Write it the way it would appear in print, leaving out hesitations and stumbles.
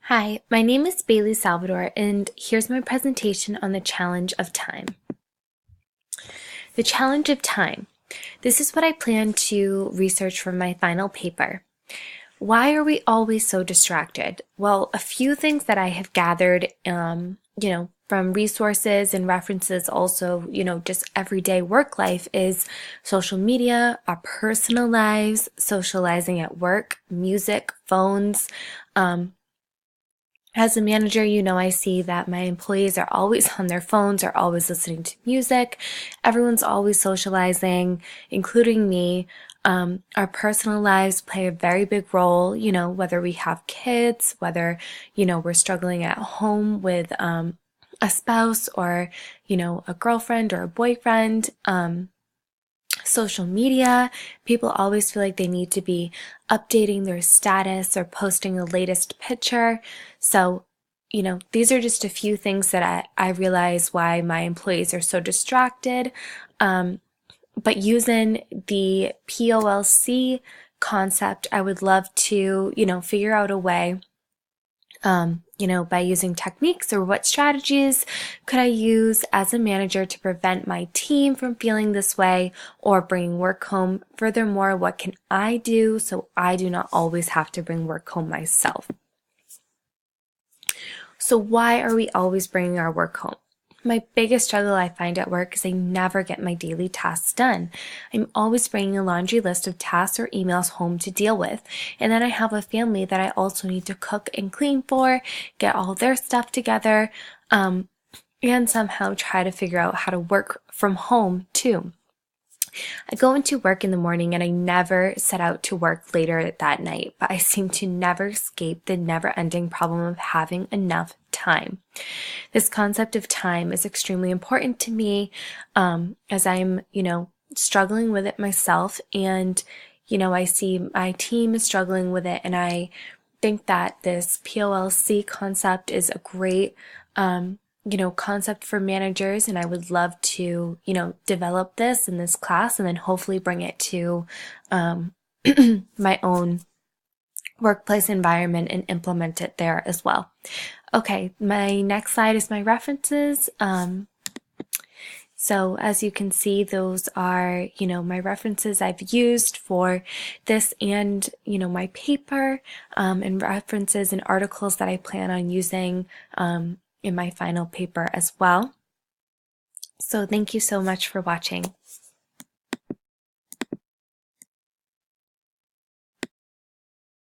Hi, my name is Bailey Salvador, and here's my presentation on the challenge of time. The challenge of time. This is what I plan to research for my final paper. Why are we always so distracted? Well, a few things that I have gathered, from resources and references, also, just everyday work life is social media, our personal lives, socializing at work, music, phones, as a manager, I see that my employees are always on their phones, are always listening to music. Everyone's always socializing, including me. Our personal lives play a very big role, whether we have kids, whether, we're struggling at home with a spouse or, a girlfriend or a boyfriend. Social media, people always feel like they need to be updating their status or posting the latest picture. So, these are just a few things that I realize why my employees are so distracted. But using the POLC concept, I would love to, figure out a way by using techniques, or what strategies could I use as a manager to prevent my team from feeling this way or bringing work home? Furthermore, what can I do so I do not always have to bring work home myself? So why are we always bringing our work home? My biggest struggle I find at work is I never get my daily tasks done. I'm always bringing a laundry list of tasks or emails home to deal with. And then I have a family that I also need to cook and clean for, get all their stuff together, and somehow try to figure out how to work from home too. I go into work in the morning and I never set out to work later that night, but I seem to never escape the never-ending problem of having enough time. This concept of time is extremely important to me, as I'm, struggling with it myself, and, I see my team is struggling with it, and I think that this POLC concept is a great, concept for managers, and I would love to, develop this in this class and then hopefully bring it to my own workplace environment and implement it there as well. Okay, my next slide is my references. So as you can see, those are, my references I've used for this and, my paper, and references and articles that I plan on using in my final paper as well. So thank you so much for watching.